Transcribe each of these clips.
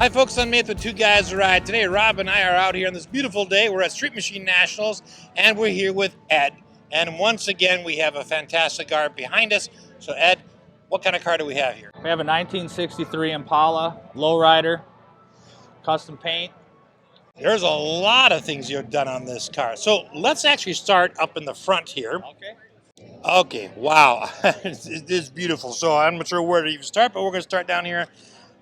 Hi folks, I'm Nate with Two Guys Ride. Today Rob and I are out here on this beautiful day. We're at Street Machine Nationals and we're here with Ed. And once again we have a fantastic car behind us. So Ed, what kind of car do we have here? We have a 1963 Impala Low Rider, custom paint. There's a lot of things you've done on this car. So let's actually start up in the front here. Okay, wow, it is beautiful. So I'm not sure where to even start, but we're going to start down here.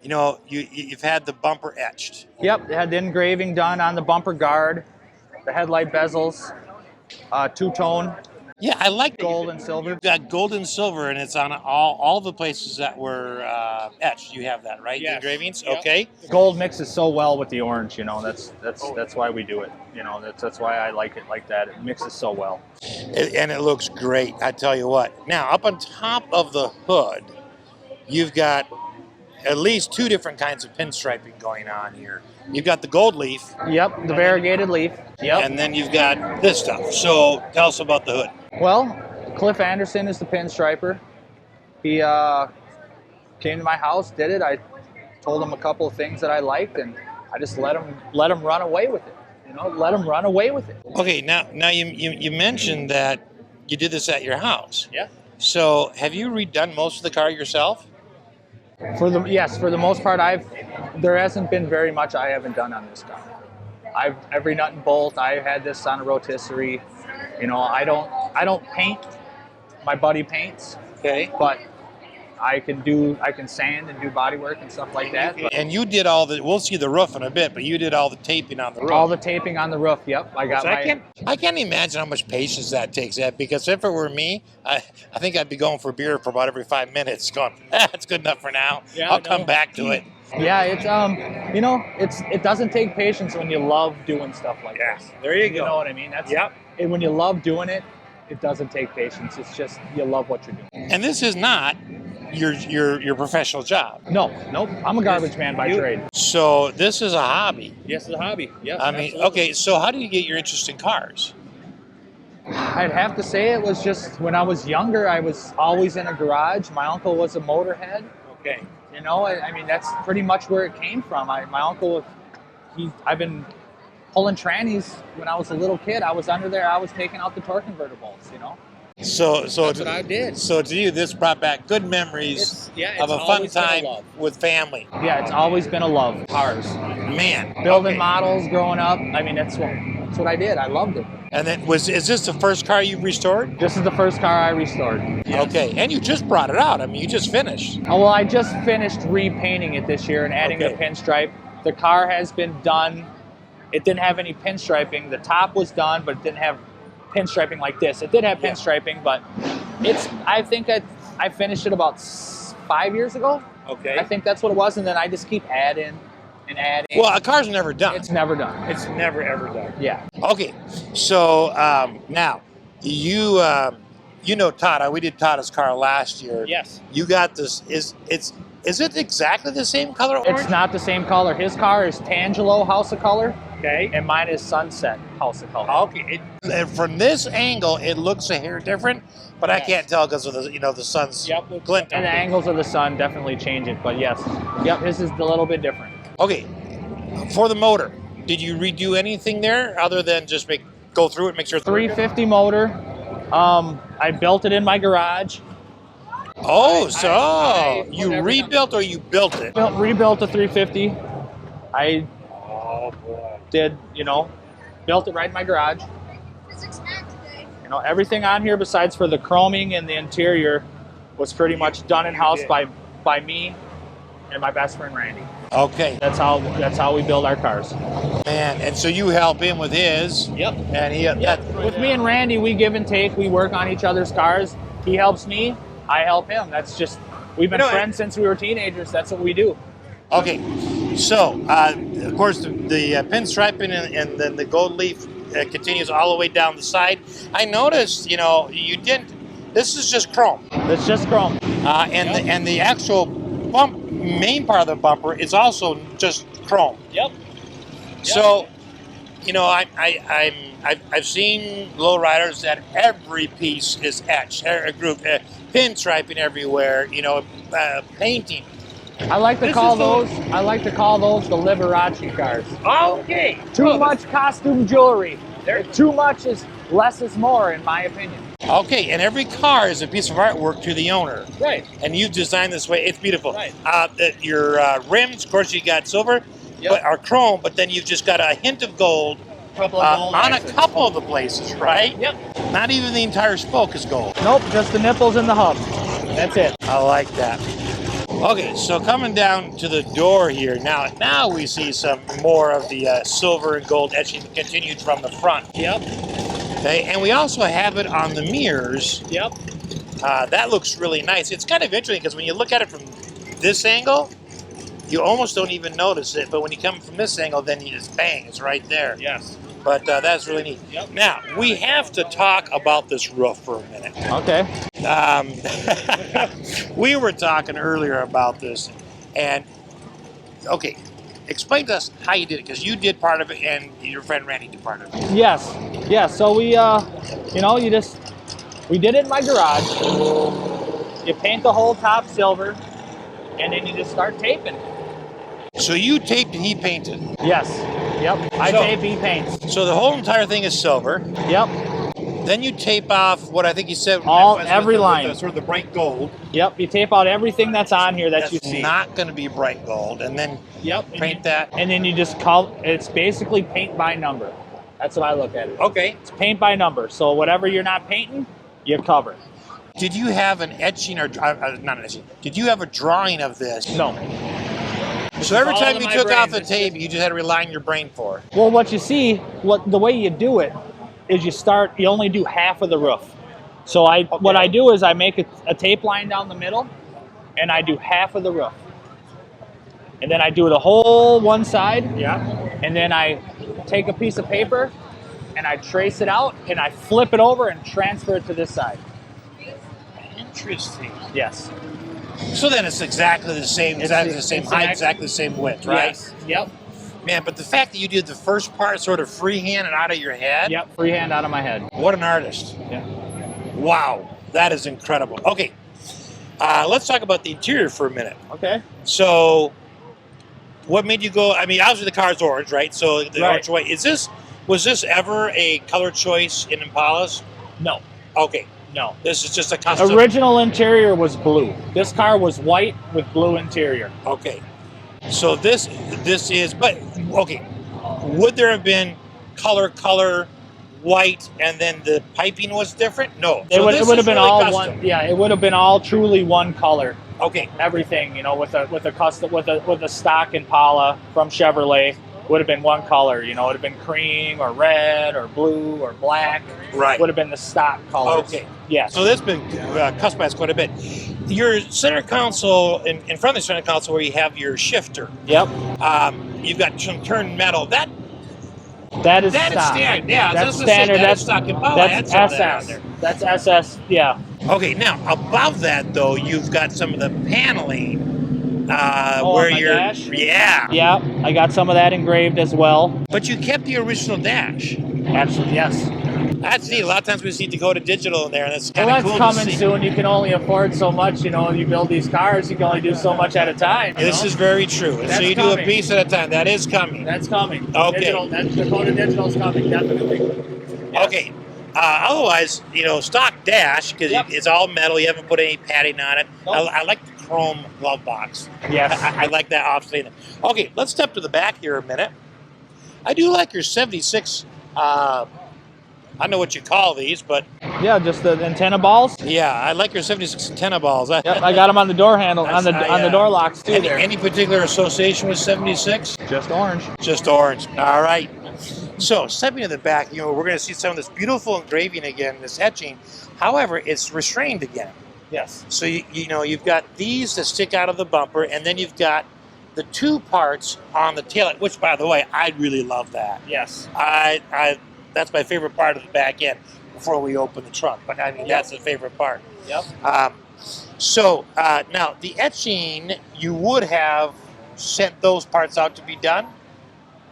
You know, you've had the bumper etched. Yep, they had the engraving done on the bumper guard, the headlight bezels, two-tone. Yeah, I like gold and silver. You've got gold and silver, and it's on all the places that were etched. You have that, right? Yes. The engravings. Yep. Okay. The gold mixes so well with the orange. You know, that's why we do it. You know, that's why I like it like that. It mixes so well. And it looks great. I tell you what. Now, up on top of the hood, you've got at least two different kinds of pinstriping going on here. You've got the gold leaf. Yep, the variegated leaf. Yep. And then you've got this stuff. So tell us about the hood. Well, Cliff Anderson is the pinstriper. He came to my house, did it. I told him a couple of things that I liked, and I just let him run away with it. You know, let him run away with it. Okay, now you mentioned that you did this at your house. Yeah. So have you redone most of the car yourself? Yes, for the most part, there hasn't been very much I haven't done on this car. Every nut and bolt. I had this on a rotisserie. You know, I don't paint. My buddy paints. Okay. But I can sand and do body work and stuff like that. And you did we'll see the roof in a bit, but you did all the taping on the roof. All the taping on the roof, yep. I can't imagine how much patience that takes, Ed, because if it were me, I think I'd be going for beer for about every 5 minutes, going, that's good enough for now. Yeah, I'll come back to it. Yeah, it's you know, it doesn't take patience when you love doing stuff like this. There you go. You know what I mean? When you love doing it, it doesn't take patience. It's just you love what you're doing. And this is not your professional job. Nope. I'm a garbage man by trade. So this is a hobby. Yes, it's a hobby. Yes. I mean, absolutely. okay, so how do you get your interest in cars? I'd have to say it was just when I was younger, I was always in a garage. My uncle was a motorhead. Okay. You know, I mean, that's pretty much where it came from. My uncle, I've been pulling trannies when I was a little kid. I was under there. I was taking out the torque converter bolts, you know. So that's what I did. So to you, this brought back good memories of a fun time with family. Yeah, it's always been a love. Cars. Man. Building models growing up. I mean, that's what I did. I loved it. And then is this the first car you restored? This is the first car I restored. Yes. Okay, and you just brought it out. I mean, you just finished. Oh, well, I just finished repainting it this year and adding the pinstripe. The car has been done. It didn't have any pinstriping. The top was done, but it didn't have pinstriping like this. It did have pinstriping, but I think I finished it about 5 years ago. Okay. I think that's what it was, and then I just keep adding and adding. Well, a car's never done. It's never done. It's never ever done. Yeah. Okay, so now you know Todd. We did Todd's car last year. Yes. You got this. Is it exactly the same color? Orange? It's not the same color. His car is Tangelo House of Color. Okay. And mine is Sunset House of Color. Okay. From this angle, it looks a hair different, but I can't tell because of the sun's glint. And the angles of the sun definitely change it, but yes. Yep, this is a little bit different. Okay. For the motor, did you redo anything there other than just go through it, make sure it's 350 motor. I built it in my garage. Oh, you rebuilt or you built it? Rebuilt the 350. I did, built it right in my garage. You know, everything on here besides for the chroming and the interior was pretty much done in-house by me and my best friend Randy. Okay. That's how we build our cars. Man, and so you help him with his. Yep. And with me and Randy, we give and take. We work on each other's cars. He helps me. I help him. That's just, we've been friends since we were teenagers. That's what we do. Okay, so of course the pinstriping and then the gold leaf continues all the way down the side. I noticed, you didn't. This is just chrome. It's just chrome. And the actual main part of the bumper is also just chrome. Yep. So, I've seen low riders that every piece is etched, pinstriping everywhere, painting. I like to call those the Liberace cars. Okay. Too much costume jewelry. Too much is less is more, in my opinion. Okay, and every car is a piece of artwork to the owner. Right. And you've designed this way. It's beautiful. Right. Your rims, of course, you got silver, but are chrome, but then you've just got a hint of gold. Couple of gold on accents. A couple of the places, right? Yep. Not even the entire spoke is gold. Nope, just the nipples and the hub. That's it. I like that. Okay, so coming down to the door here, now we see some more of the silver and gold etching continued from the front. Yep. Okay, and we also have it on the mirrors. Yep. That looks really nice. It's kind of interesting because when you look at it from this angle, you almost don't even notice it, but when you come from this angle, then you just bang, it's right there. Yes. But that's really neat. Yep. Now, we have to talk about this roof for a minute. Okay. We were talking earlier about this, and okay, explain to us how you did it, because you did part of it, and your friend Randy did part of it. Yes. Yeah. So we, we did it in my garage. You paint the whole top silver, and then you just start taping. So you taped and he painted. Yes. Yep. I tape, he paints. So the whole entire thing is silver. Yep. Then you tape off what I think you said. Every line. Sort of the bright gold. Yep. You tape out everything that's on here that you see. It's not going to be bright gold, and then paint that. And then you just call. It's basically paint by number. That's what I look at it. Okay. It's paint by number. So whatever you're not painting, you cover. Did you have an etching or not an etching? Did you have a drawing of this? No. So every time you took off the tape, you just had to rely on your brain for. Well, what you see, the way you do it is you only do half of the roof. So what I do is I make a tape line down the middle, and I do half of the roof. And then I do the whole one side. Yeah. And then I take a piece of paper, and I trace it out, and I flip it over and transfer it to this side. Interesting. Yes. So then it's exactly the same, exactly the same height, exactly the same width, right? Yes. Yep. Man, but the fact that you did the first part sort of freehand and out of your head. Yep, freehand out of my head. What an artist. Yeah. Wow, that is incredible. Okay, let's talk about the interior for a minute. Okay. So, what made you go, I mean, obviously the car's orange, right? So the orange white. Was this ever a color choice in Impalas? No. Okay. No. This is just a custom. Original interior was blue. This car was white with blue interior. Okay. So this is, but okay. Would there have been color, white, and then the piping was different? No. It would have been really all custom. one. Yeah, it would have been all truly one color. Okay. Everything, with a custom with a stock Impala from Chevrolet would have been one color. It would have been cream or red or blue or black. Right. Would have been the stock colors. Okay. Yes. So that's been customized quite a bit. Your center console, in front of the center console where you have your shifter. Yep. You've got some turned metal. That is stock. Standard. Yeah, that's standard. That's stock Impala. That's SS. That's SS. Yeah. Okay. Now above that though, you've got some of the paneling. Where you're, dash? Yeah. I got some of that engraved as well. But you kept the original dash. Absolutely, yes. That's neat. A lot of times we see Dakota Digital in there, and that's kind of cool. That's coming soon. You can only afford so much. You build these cars, you can only do so much at a time. This is very true. That's so you coming. do a piece at a time. That is coming. That's coming. Okay. Dakota Digital's coming, definitely. Yes. Okay. Otherwise, stock dash, because it's all metal. You haven't put any padding on it. Nope. I like the chrome glove box. Yes. I like that obviously. Okay, let's step to the back here a minute. I do like your 76, I don't know what you call these, but... Yeah, just the antenna balls? Yeah, I like your 76 antenna balls. Yep, I got them on the door handle, on the door locks too. Any particular association with 76? Just orange. Just orange. All right. So, stepping to the back, we're going to see some of this beautiful engraving again, this etching. However, it's restrained again. Yes. So, you've got these that stick out of the bumper, and then you've got the two parts on the taillight, which, by the way, I really love that. Yes. That's my favorite part of the back end before we open the trunk. But, I mean, that's the favorite part. Yep. Now, the etching, you would have sent those parts out to be done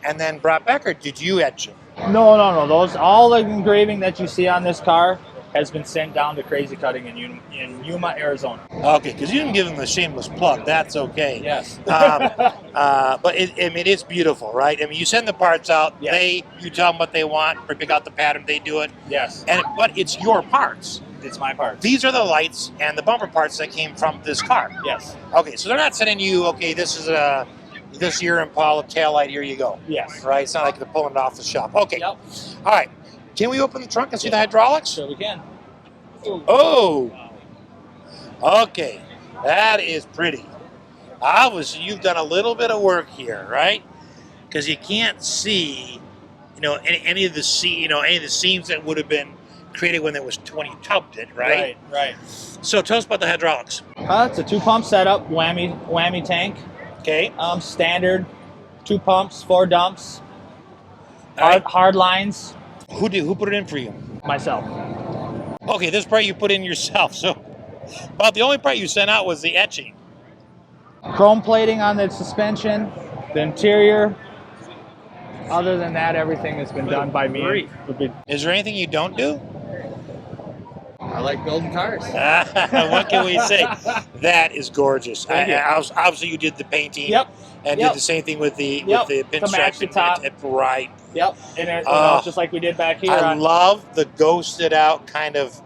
and then brought back, or did you etch them? No. All the engraving that you see on this car has been sent down to Crazy Cutting in Yuma, Arizona. Okay, because you didn't give them a shameless plug. That's okay. Yes. But I mean, it's beautiful, right? I mean, you send the parts out. Yes. You tell them what they want, or pick out the pattern. They do it. Yes. But it's your parts. It's my parts. These are the lights and the bumper parts that came from this car. Yes. Okay, so they're not sending you, okay, this is this year Impala taillight, here you go. Yes. Right? It's not like they're pulling it off the shop. Okay. Yep. All right. Can we open the trunk and see the hydraulics? Sure we can. Oh. Okay. That is pretty. Obviously, you've done a little bit of work here, right? Because you can't see, any of the seams that would have been created when when you tubbed it, right? Right. So tell us about the hydraulics. It's a 2-pump setup, whammy tank. Okay. Standard, 2 pumps, 4 dumps, All right. hard lines. Who put it in for you? Myself. Okay, this part you put in yourself. So about the only part you sent out was the etching. Chrome plating on the suspension, the interior. Other than that, everything has been done by me. Is there anything you don't do? I like building cars. What can we say? That is gorgeous. Obviously, you did the painting. Yep. And did the same thing with the pinstripe. To match the top. Right. Yep. And just like we did back here. I love the ghosted out kind of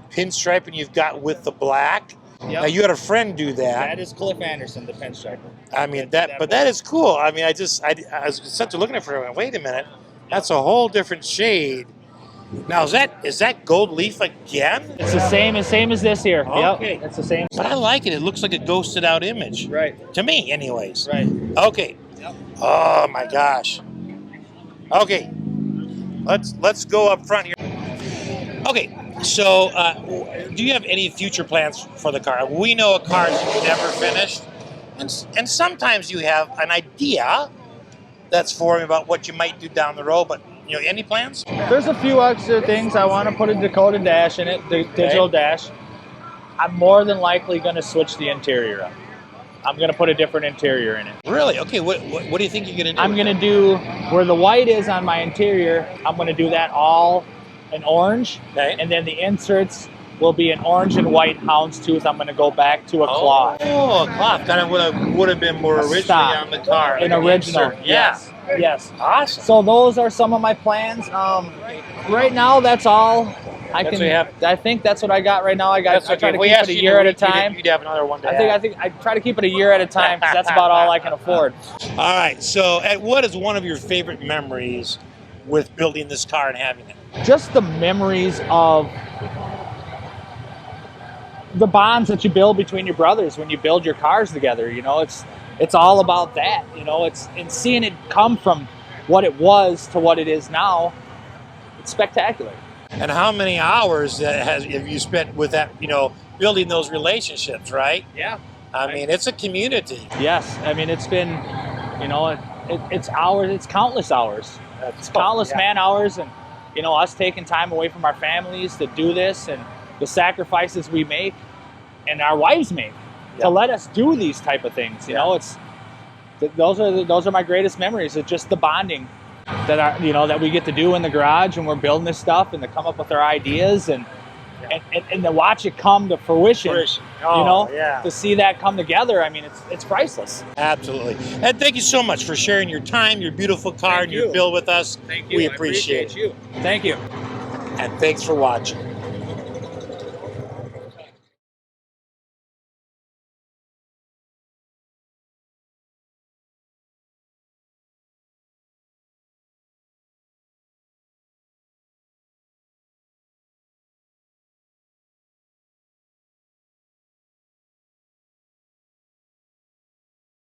pinstriping you've got with the black. Yep. Now you had a friend do that. That is Cliff Anderson, the pinstriper. I mean that is cool. I mean, I was such a looking at it for wait a minute, that's a whole different shade. Now is that gold leaf again? It's the same as this here. Okay. Yep. It's the same. But I like it. It looks like a ghosted out image. Right. To me, anyways. Right. Okay. Yep. Oh my gosh. Okay. Let's go up front here. Okay. So, do you have any future plans for the car? We know a car is never finished, and sometimes you have an idea that's forming about what you might do down the road. But any plans? There's a few extra things. I want to put a Dakota dash in it, the digital dash. I'm more than likely going to switch the interior up. I'm going to put a different interior in it. Really? Okay. What do you think you're going to do? I'm going to do where the white is on my interior. I'm going to do that all in orange, and then the inserts will be an orange and white houndstooth. I'm going to go back to a cloth. Oh, a cloth. Kind of would have been more originally on the car. An original. Yeah. Yes. Awesome. So those are some of my plans. Right now, that's all. I think that's what I got right now. I try to keep it a year at a time. You'd have another one to I think I try to keep it a year at a time because that's about all I can afford. All right. So, what is one of your favorite memories with building this car and having it? Just the memories of the bonds that you build between your brothers when you build your cars together. It's all about that. It's seeing it come from what it was to what it is now. It's spectacular. And how many hours have you spent with that? Building those relationships, right? Yeah. I mean, it's a community. Yes. I mean, it's been, it's hours. It's countless hours. It's countless man hours, and us taking time away from our families to do this, and the sacrifices we make and our wives make to let us do these type of things. Those are my greatest memories. It's just the bonding that we get to do in the garage, and we're building this stuff, and to come up with our ideas, and to watch it come to fruition. To see that come together. I mean, it's priceless. Absolutely. And thank you so much for sharing your time, your beautiful car, and your build with us. Thank you. We appreciate you. Thank you. And thanks for watching.